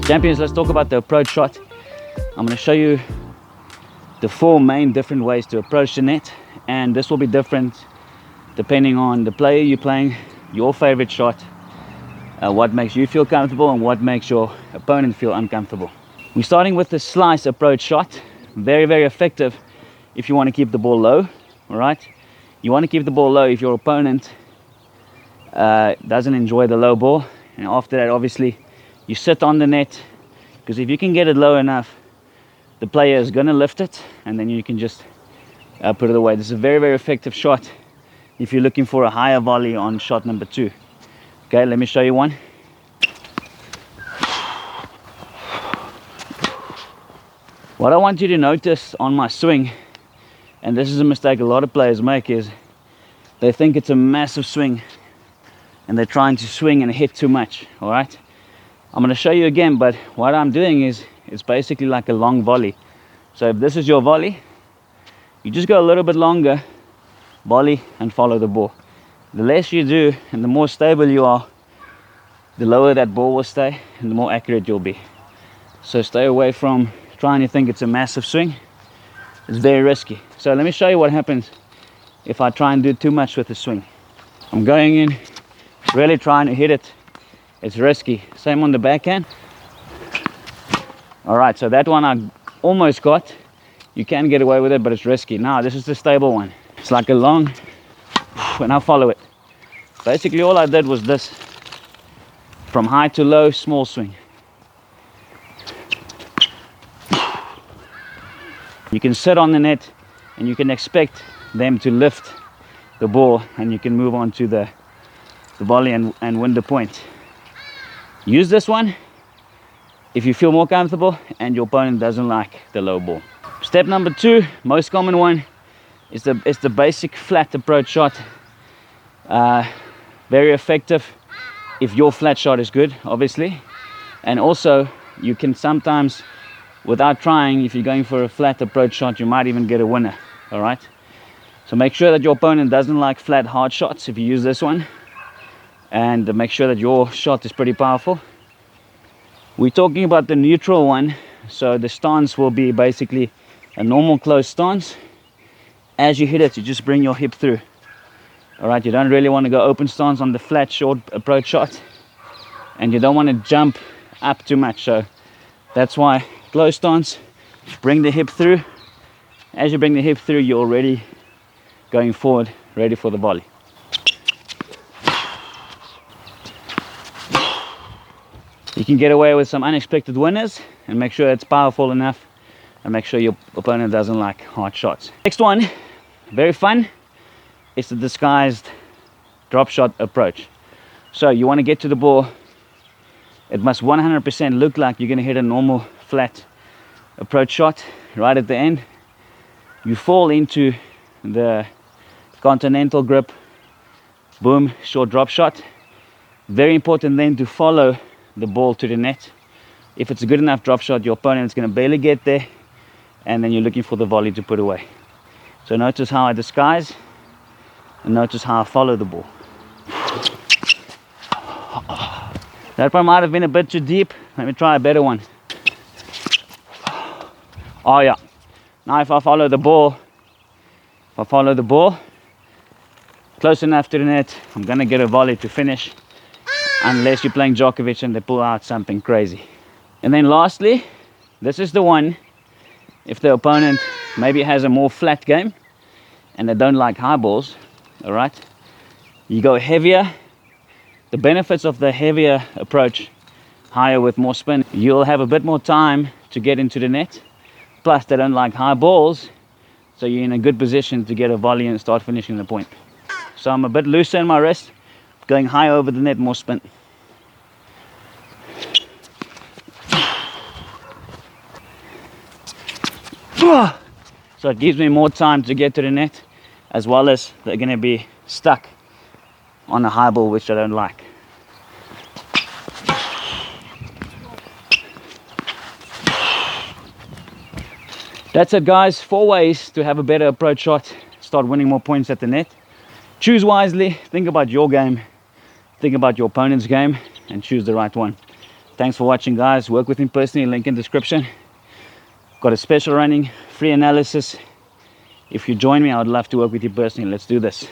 Champions, let's talk about the approach shot. I'm going to show you the 4 main different ways to approach the net, and this will be different depending on the player you're playing, your favorite shot, what makes you feel comfortable and what makes your opponent feel uncomfortable. We're starting with the slice approach shot. Very, very effective if you want to keep the ball low. All right, you want to keep the ball low if your opponent doesn't enjoy the low ball, and after that obviously you sit on the net, because if you can get it low enough, the player is going to lift it and then you can just put it away. This is a very, very effective shot if you're looking for a higher volley on shot number 2. Okay, let me show you one. What I want you to notice on my swing, and this is a mistake a lot of players make, is they think it's a massive swing and they're trying to swing and hit too much. All right, I'm going to show you again, but what I'm doing is it's basically like a long volley. So if this is your volley, you just go a little bit longer, volley and follow the ball. The less you do and the more stable you are, the lower that ball will stay and the more accurate you'll be. So stay away from trying to think it's a massive swing. It's very risky. So let me show you what happens if I try and do too much with the swing. I'm going in, really trying to hit it. It's risky. Same on the backhand. All right, so that one I almost got. You can get away with it, but it's risky. Now this is the stable one. It's like a long, and I follow it. Basically all I did was this, from high to low, small swing. You can sit on the net and you can expect them to lift the ball, and you can move on to the volley and win the point. Use this one if you feel more comfortable and your opponent doesn't like the low ball. Step number 2, most common one, is the basic flat approach shot. Very effective if your flat shot is good, obviously. And also you can sometimes, without trying, if you're going for a flat approach shot, you might even get a winner. All right, so make sure that your opponent doesn't like flat hard shots if you use this one, and make sure that your shot is pretty powerful. We're talking about the neutral one, so the stance will be basically a normal close stance. As you hit it, you just bring your hip through. All right, you don't really want to go open stance on the flat short approach shot, and you don't want to jump up too much. So that's why close stance, bring the hip through. As you bring the hip through, you're already going forward, ready for the volley. You can get away with some unexpected winners, and make sure it's powerful enough, and make sure your opponent doesn't like hard shots. Next one, very fun, is the disguised drop shot approach. So you want to get to the ball, it must 100% look like you're going to hit a normal flat approach shot. Right at the end, you fall into the continental grip, boom, short drop shot. Very important then to follow the ball to the net. If it's a good enough drop shot, your opponent is going to barely get there, and then you're looking for the volley to put away. So notice how I disguise, and notice how I follow the ball. That one might have been a bit too deep. Let me try a better one. Oh yeah. Now if I follow the ball, close enough to the net, I'm gonna get a volley to finish, unless you're playing Djokovic and they pull out something crazy. And then lastly, this is the one, if the opponent maybe has a more flat game and they don't like high balls, all right, you go heavier. The benefits of the heavier approach, higher with more spin, you'll have a bit more time to get into the net. Plus they don't like high balls, so you're in a good position to get a volley and start finishing the point. So I'm a bit looser in my wrist, going high over the net, more spin. So it gives me more time to get to the net, as well as they're going to be stuck on a high ball, which I don't like. That's it, guys. 4 ways to have a better approach shot, start winning more points at the net. Choose wisely, think about your game, think about your opponent's game, and choose the right one. Thanks for watching, guys. Work with him personally, link in description. Got a special running, free analysis. If you join me, I would love to work with you personally. Let's do this.